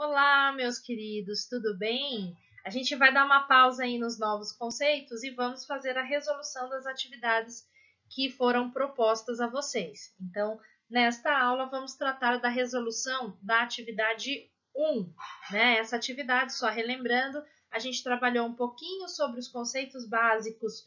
Olá, meus queridos, tudo bem? A gente vai dar uma pausa aí nos novos conceitos e vamos fazer a resolução das atividades que foram propostas a vocês. Então, nesta aula, vamos tratar da resolução da atividade 1, né? Essa atividade, só relembrando, a gente trabalhou um pouquinho sobre os conceitos básicos,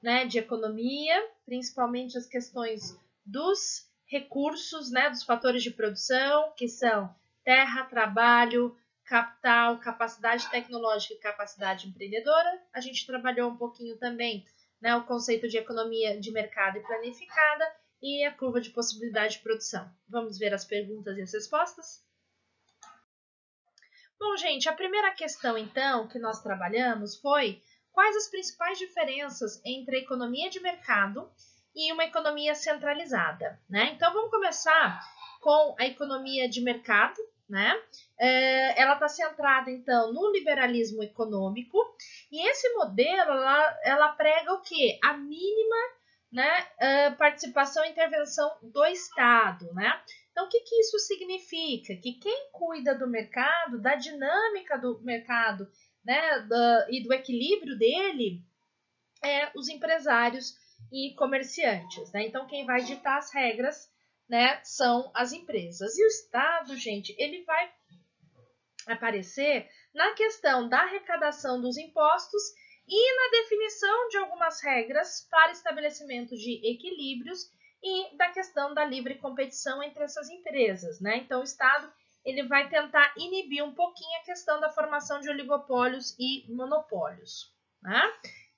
né, de economia, principalmente as questões dos recursos, né, dos fatores de produção, que são terra, trabalho, capital, capacidade tecnológica e capacidade empreendedora. A gente trabalhou um pouquinho também, né, o conceito de economia de mercado e planificada e a curva de possibilidade de produção. Vamos ver as perguntas e as respostas? Bom, gente, a primeira questão, então, que nós trabalhamos foi quais as principais diferenças entre a economia de mercado e uma economia centralizada, né? Então, vamos começar com a economia de mercado, né? Ela está centrada, então, no liberalismo econômico e esse modelo, ela prega o quê? A mínima, né, participação e intervenção do Estado, né? Então, o que isso significa? Que quem cuida do mercado, da dinâmica do mercado, né, e do equilíbrio dele, é os empresários e comerciantes, né? Então, quem vai ditar as regras, né, são as empresas. E o Estado, gente, ele vai aparecer na questão da arrecadação dos impostos e na definição de algumas regras para estabelecimento de equilíbrios e da questão da livre competição entre essas empresas, né? Então, o Estado ele vai tentar inibir um pouquinho a questão da formação de oligopólios e monopólios, né?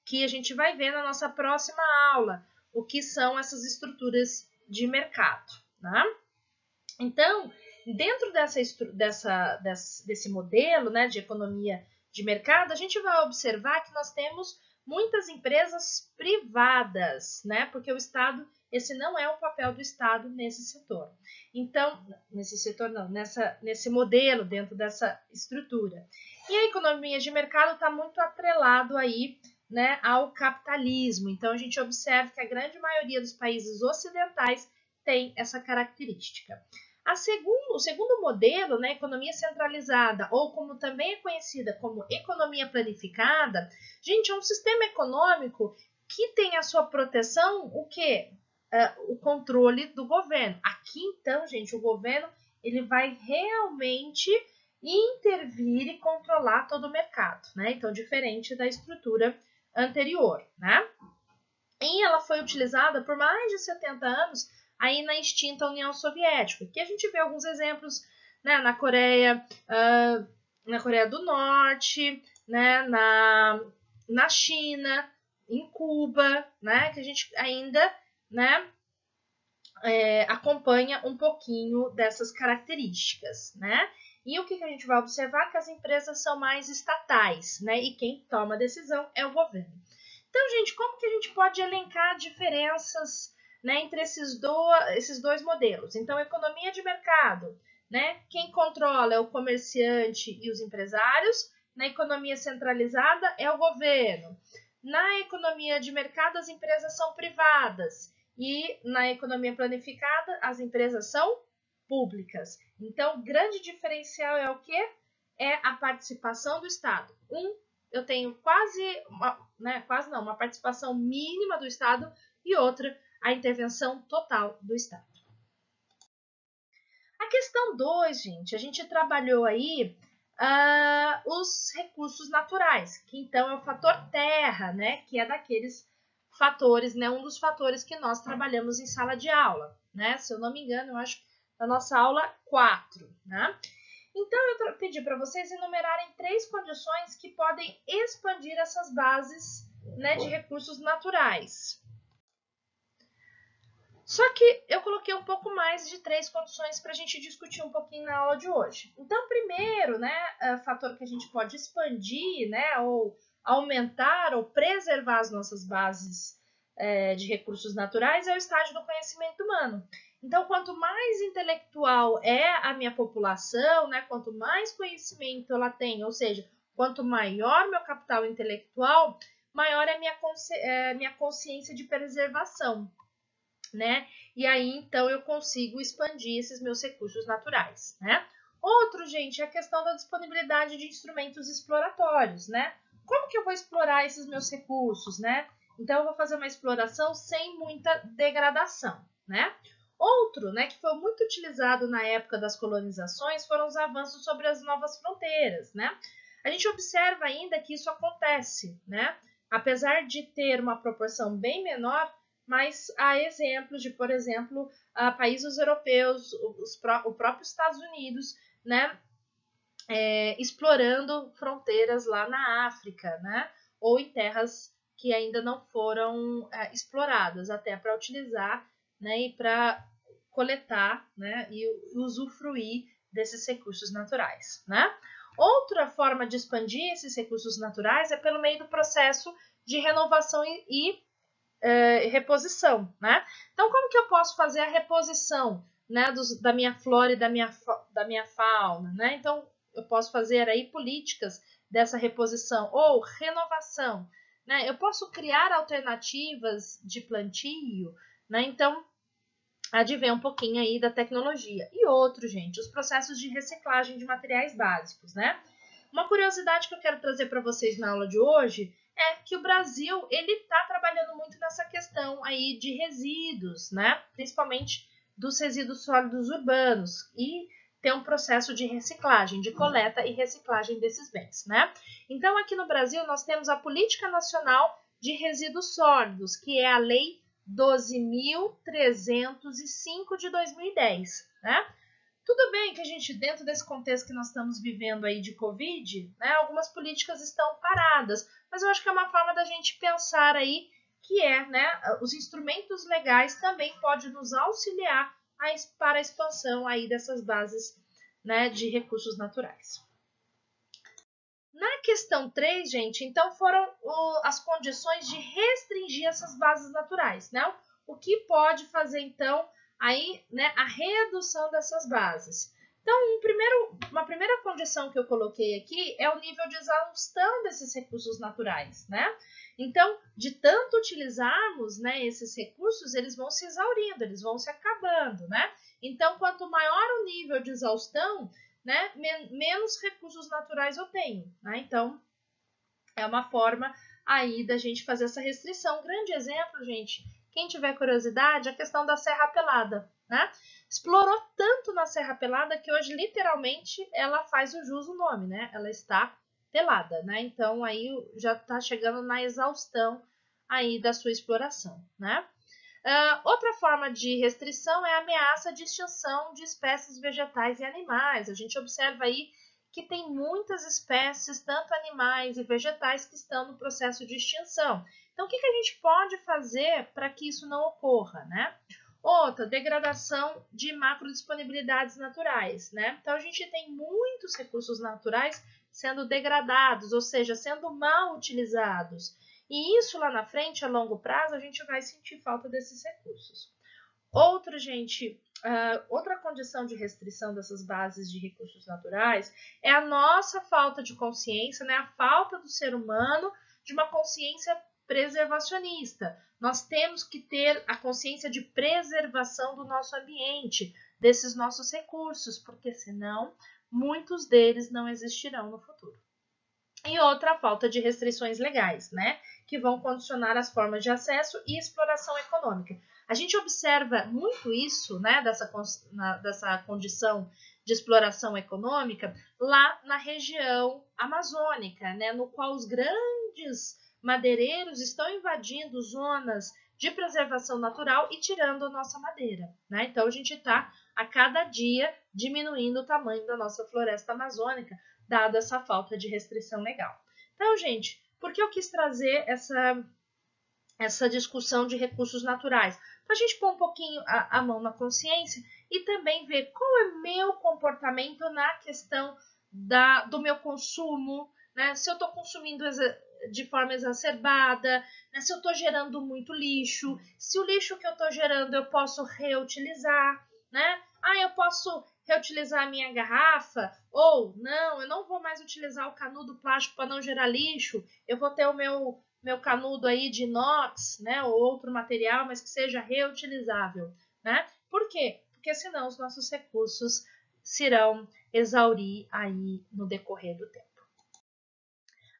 Que a gente vai ver na nossa próxima aula o que são essas estruturas de mercado, né? Então, dentro desse modelo, né, de economia de mercado, a gente vai observar que nós temos muitas empresas privadas, né, porque o Estado, esse não é o papel do Estado nesse setor. Então, nesse setor não, nesse modelo, dentro dessa estrutura. E a economia de mercado está muito atrelado aí, né, ao capitalismo. Então, a gente observa que a grande maioria dos países ocidentais tem essa característica. O segundo modelo, né, economia centralizada, ou como também é conhecida como economia planificada, gente, é um sistema econômico que tem a sua proteção, o quê? O controle do governo. Aqui, então, gente, o governo ele vai realmente intervir e controlar todo o mercado, né? Então, diferente da estrutura anterior, né? E ela foi utilizada por mais de 70 anos aí na extinta União Soviética, que a gente vê alguns exemplos, né, na Coreia do Norte, né, na China, em Cuba, né, que a gente ainda, né, acompanha um pouquinho dessas características, né? E o que a gente vai observar? Que as empresas são mais estatais, né? E quem toma a decisão é o governo. Então, gente, como que a gente pode elencar diferenças, né, entre esses dois modelos? Então, economia de mercado, né? Quem controla é o comerciante e os empresários. Na economia centralizada é o governo. Na economia de mercado, as empresas são privadas. E na economia planificada, as empresas são públicas. Então, o grande diferencial é o quê? É a participação do Estado. Eu tenho uma participação mínima do Estado e outra, a intervenção total do Estado. A questão 2, gente, a gente trabalhou aí os recursos naturais, que então é o fator terra, né, que é daqueles fatores, né, um dos fatores que nós trabalhamos em sala de aula, né, se eu não me engano, eu acho na nossa aula 4, né. Então, eu pedi para vocês enumerarem 3 condições que podem expandir essas bases, né, de recursos naturais. Só que eu coloquei um pouco mais de 3 condições para a gente discutir um pouquinho na aula de hoje. Então, primeiro, né, fator que a gente pode expandir, né, ou aumentar ou preservar as nossas bases de recursos naturais é o estágio do conhecimento humano. Então, quanto mais intelectual é a minha população, né, quanto mais conhecimento ela tem, ou seja, quanto maior meu capital intelectual, maior é a minha consciência de preservação, né? E aí, então, eu consigo expandir esses meus recursos naturais, né? Outro, gente, é a questão da disponibilidade de instrumentos exploratórios, né? Como que eu vou explorar esses meus recursos, né? Então, eu vou fazer uma exploração sem muita degradação, né? Outro, né, que foi muito utilizado na época das colonizações, foram os avanços sobre as novas fronteiras, né? A gente observa ainda que isso acontece, né? Apesar de ter uma proporção bem menor, mas há exemplos de, por exemplo, países europeus, o próprio Estados Unidos, né, explorando fronteiras lá na África, né, ou em terras que ainda não foram exploradas, até para utilizar, né, e para coletar, né, e usufruir desses recursos naturais, né. Outra forma de expandir esses recursos naturais é pelo meio do processo de renovação e reposição, né? Então, como que eu posso fazer a reposição, né, da minha flora e da minha fauna, né? Então, eu posso fazer aí políticas dessa reposição ou renovação, né? Eu posso criar alternativas de plantio, né? Então, advém um pouquinho aí da tecnologia. E outro, gente, os processos de reciclagem de materiais básicos, né? Uma curiosidade que eu quero trazer para vocês na aula de hoje é que o Brasil ele está trabalhando muito nessa questão aí de resíduos, né? Principalmente dos resíduos sólidos urbanos e tem um processo de reciclagem, de coleta e reciclagem desses bens, né? Então aqui no Brasil nós temos a Política Nacional de Resíduos Sólidos, que é a Lei 12.305 de 2010, né? Tudo bem que a gente, dentro desse contexto que nós estamos vivendo aí de Covid, né, algumas políticas estão paradas, mas eu acho que é uma forma da gente pensar aí que né, os instrumentos legais também podem nos auxiliar para a expansão aí dessas bases, né, de recursos naturais. Na questão 3, gente, então foram as condições de restringir essas bases naturais, né? O que pode fazer, então, aí, né, a redução dessas bases. Então, uma primeira condição que eu coloquei aqui é o nível de exaustão desses recursos naturais, né? Então, de tanto utilizarmos, né, esses recursos, eles vão se exaurindo, eles vão se acabando, né? Então, quanto maior o nível de exaustão, né, menos recursos naturais eu tenho, né? Então, é uma forma aí da gente fazer essa restrição. Um grande exemplo, gente, quem tiver curiosidade, a questão da Serra Pelada, né? Explorou tanto na Serra Pelada que hoje, literalmente, ela faz o jus o nome, né? Ela está pelada, né? Então, aí já está chegando na exaustão aí da sua exploração, né? Outra forma de restrição é a ameaça de extinção de espécies vegetais e animais. A gente observa aí que tem muitas espécies, tanto animais e vegetais, que estão no processo de extinção. Então, o que a gente pode fazer para que isso não ocorra, né? Outra, degradação de macrodisponibilidades naturais, né? Então, a gente tem muitos recursos naturais sendo degradados, ou seja, sendo mal utilizados. E isso lá na frente, a longo prazo, a gente vai sentir falta desses recursos. Outra condição de restrição dessas bases de recursos naturais é a nossa falta de consciência, né? A falta do ser humano de uma consciência preservacionista. Nós temos que ter a consciência de preservação do nosso ambiente, desses nossos recursos, porque senão muitos deles não existirão no futuro. E outra, a falta de restrições legais, né, que vão condicionar as formas de acesso e exploração econômica. A gente observa muito isso, né, dessa condição de exploração econômica lá na região amazônica, né, no qual os grandes madeireiros estão invadindo zonas de preservação natural e tirando a nossa madeira, né? Então a gente está a cada dia diminuindo o tamanho da nossa floresta amazônica, dada essa falta de restrição legal. Então, gente, por que eu quis trazer essa discussão de recursos naturais? Para a gente pôr um pouquinho a mão na consciência e também ver qual é o meu comportamento na questão do meu consumo, né? Se eu estou consumindo de forma exacerbada, né? Se eu estou gerando muito lixo, se o lixo que eu estou gerando eu posso reutilizar, né? Eu posso reutilizar a minha garrafa, ou não, eu não vou mais utilizar o canudo plástico para não gerar lixo, eu vou ter o meu canudo aí de inox, né, ou outro material, mas que seja reutilizável, né? Por quê? Porque senão os nossos recursos se irão exaurir aí no decorrer do tempo.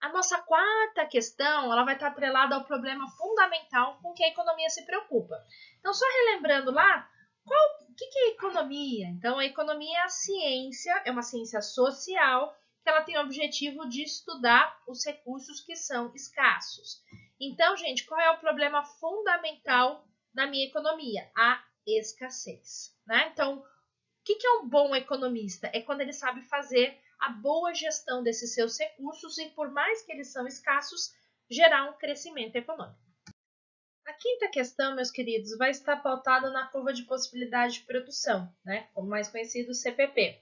A nossa quarta questão, ela vai estar atrelada ao problema fundamental com que a economia se preocupa. Então, só relembrando lá, o que é economia? Então, a economia é a ciência, é uma ciência social, que ela tem o objetivo de estudar os recursos que são escassos. Então, gente, qual é o problema fundamental da minha economia? A escassez, né? Então, o que é um bom economista? É quando ele sabe fazer a boa gestão desses seus recursos e, por mais que eles são escassos, gerar um crescimento econômico. A quinta questão, meus queridos, vai estar pautada na curva de possibilidade de produção, né? Como mais conhecido, CPP,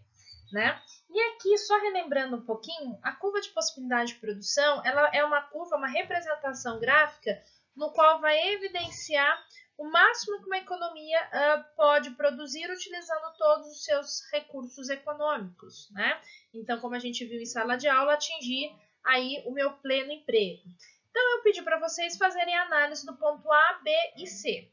né? E aqui, só relembrando um pouquinho, a curva de possibilidade de produção, ela é uma curva, uma representação gráfica, no qual vai evidenciar o máximo que uma economia pode produzir utilizando todos os seus recursos econômicos, né? Então, como a gente viu em sala de aula, atingir aí o meu pleno emprego. Então, eu pedi para vocês fazerem a análise do ponto A, B e C.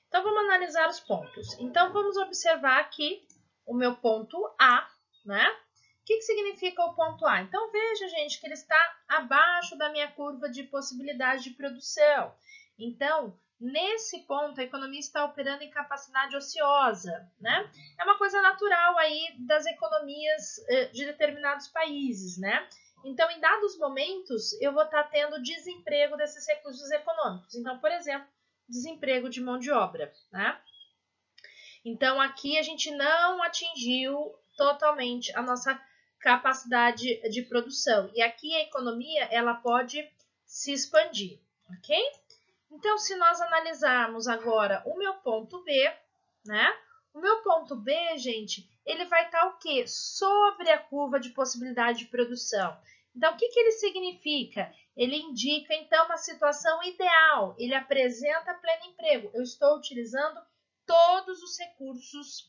Então, vamos analisar os pontos. Então, vamos observar aqui o meu ponto A, né? O que significa o ponto A? Então, veja, gente, que ele está abaixo da minha curva de possibilidade de produção. Então, nesse ponto, a economia está operando em capacidade ociosa, né? É uma coisa natural aí das economias de determinados países, né? Então, em dados momentos, eu vou estar tendo desemprego desses recursos econômicos. Então, por exemplo, desemprego de mão de obra, né? Então, aqui a gente não atingiu totalmente a nossa capacidade de produção. E aqui a economia, ela pode se expandir, ok? Então, se nós analisarmos agora o meu ponto B, né? O meu ponto B, gente, ele vai estar o quê? Sobre a curva de possibilidade de produção. Então, o que ele significa? Ele indica, então, uma situação ideal. Ele apresenta pleno emprego. Eu estou utilizando todos os recursos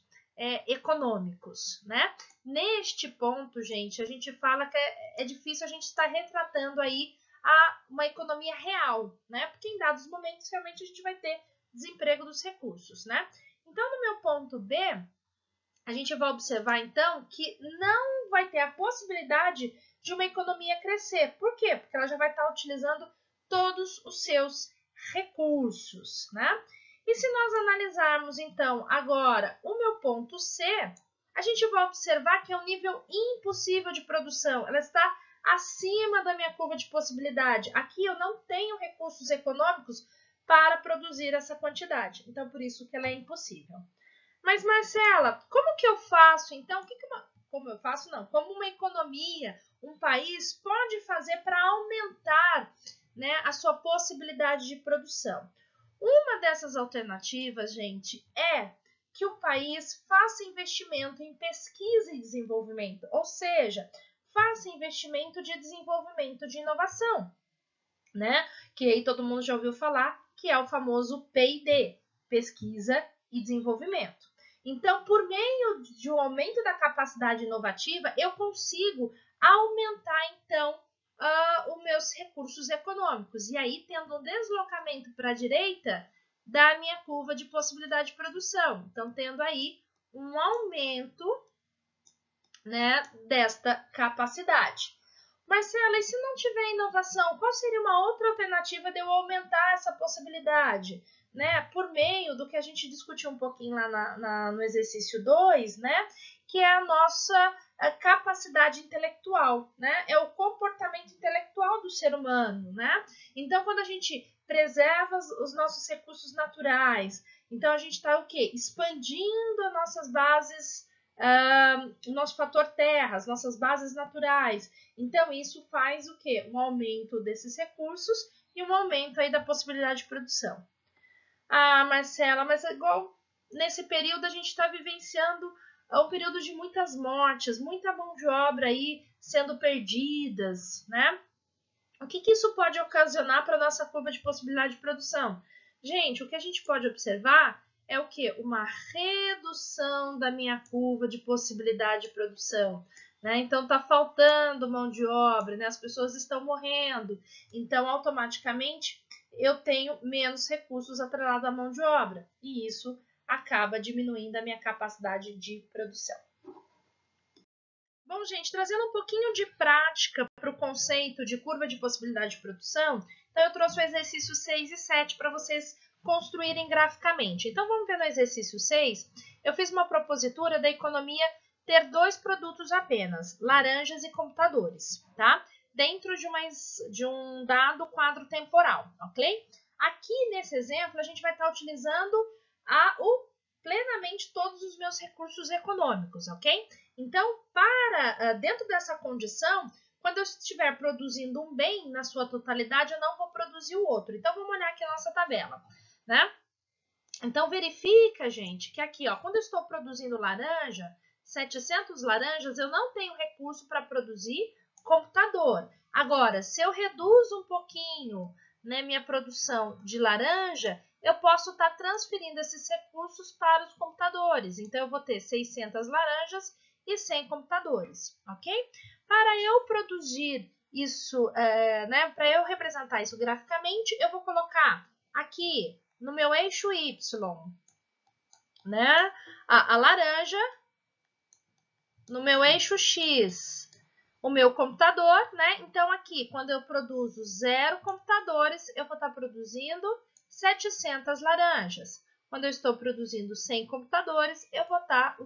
econômicos, né? Neste ponto, gente, a gente fala que é difícil a gente estar retratando aí uma economia real, né? Porque em dados momentos, realmente, a gente vai ter desemprego dos recursos, né? Então, no meu ponto B, a gente vai observar, então, que não vai ter a possibilidade de uma economia crescer. Por quê? Porque ela já vai estar utilizando todos os seus recursos, né? E se nós analisarmos, então, agora o meu ponto C, a gente vai observar que é um nível impossível de produção. Ela está acima da minha curva de possibilidade. Aqui eu não tenho recursos econômicos para produzir essa quantidade. Então, por isso que ela é impossível. Mas, Marcela, como que eu faço, então? Como eu faço, não. Como uma economia, um país pode fazer para aumentar, né, a sua possibilidade de produção? Uma dessas alternativas, gente, é que o país faça investimento em pesquisa e desenvolvimento, ou seja, faça investimento de desenvolvimento de inovação, né? Que aí todo mundo já ouviu falar, que é o famoso P&D, pesquisa e desenvolvimento. Então, por meio de um aumento da capacidade inovativa, eu consigo aumentar, então, os meus recursos econômicos. E aí, tendo um deslocamento para a direita da minha curva de possibilidade de produção. Então, tendo aí um aumento, né, desta capacidade. Marcela, e se não tiver inovação, qual seria uma outra alternativa de eu aumentar essa possibilidade? Né, por meio do que a gente discutiu um pouquinho lá no exercício 2, né, que é a nossa capacidade intelectual, né, é o comportamento intelectual do ser humano, né? Então, quando a gente preserva os nossos recursos naturais, então a gente está o quê? Expandindo as nossas bases, o nosso fator terra, as nossas bases naturais. Então, isso faz o quê? Um aumento desses recursos e um aumento aí da possibilidade de produção. Ah, Marcela, mas igual nesse período a gente está vivenciando um período de muitas mortes, muita mão de obra aí sendo perdidas, né? O que isso pode ocasionar para a nossa curva de possibilidade de produção? Gente, o que a gente pode observar é o quê? Uma redução da minha curva de possibilidade de produção. Né? Então, está faltando mão de obra, né? As pessoas estão morrendo. Então, automaticamente, eu tenho menos recursos atrelados à mão de obra. E isso acaba diminuindo a minha capacidade de produção. Bom, gente, trazendo um pouquinho de prática para o conceito de curva de possibilidade de produção, então eu trouxe o exercício 6 e 7 para vocês construírem graficamente. Então, vamos ver no exercício 6, eu fiz uma propositura da economia ter 2 produtos apenas, laranjas e computadores, tá? Dentro de um dado quadro temporal, ok? Aqui, nesse exemplo, a gente vai estar utilizando plenamente todos os meus recursos econômicos, ok? Então, dentro dessa condição, quando eu estiver produzindo um bem na sua totalidade, eu não vou produzir o outro. Então, vamos olhar aqui a nossa tabela, né? Então, verifica, gente, que aqui, ó, quando eu estou produzindo laranja, 700 laranjas, eu não tenho recurso para produzir computador. Agora, se eu reduzo um pouquinho, né, minha produção de laranja, eu posso estar transferindo esses recursos para os computadores. Então, eu vou ter 600 laranjas e 100 computadores, ok? Para eu produzir isso, né, para eu representar isso graficamente, eu vou colocar aqui no meu eixo Y, né, a laranja, no meu eixo X, o meu computador, né? Então, aqui, quando eu produzo 0 computadores, eu vou estar produzindo 700 laranjas. Quando eu estou produzindo 100 computadores, eu vou estar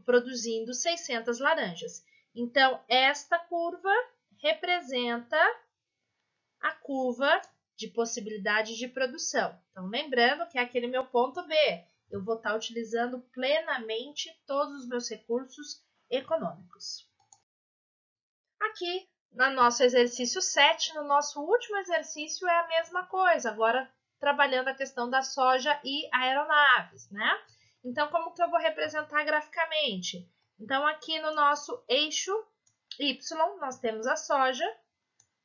produzindo 600 laranjas. Então, esta curva representa a curva de possibilidade de produção. Então, lembrando que é aquele meu ponto B. Eu vou estar utilizando plenamente todos os meus recursos econômicos. Aqui, no nosso exercício 7, no nosso último exercício, é a mesma coisa. Agora, trabalhando a questão da soja e aeronaves, né? Então, como que eu vou representar graficamente? Então, aqui no nosso eixo Y, nós temos a soja.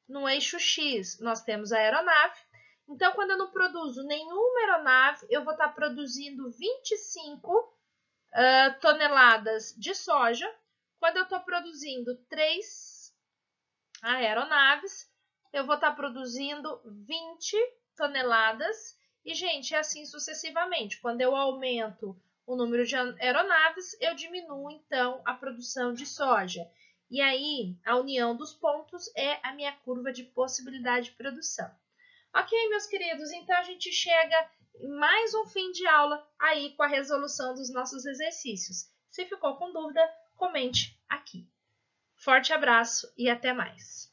No eixo X, nós temos a aeronave. Então, quando eu não produzo nenhuma aeronave, eu vou estar produzindo 25 toneladas de soja. Quando eu estou produzindo 3 aeronaves, eu vou estar produzindo 20 toneladas. E, gente, é assim sucessivamente. Quando eu aumento o número de aeronaves, eu diminuo, então, a produção de soja. E aí, a união dos pontos é a minha curva de possibilidade de produção. Ok, meus queridos, então a gente chega em mais um fim de aula aí com a resolução dos nossos exercícios. Se ficou com dúvida, comente aqui. Forte abraço e até mais!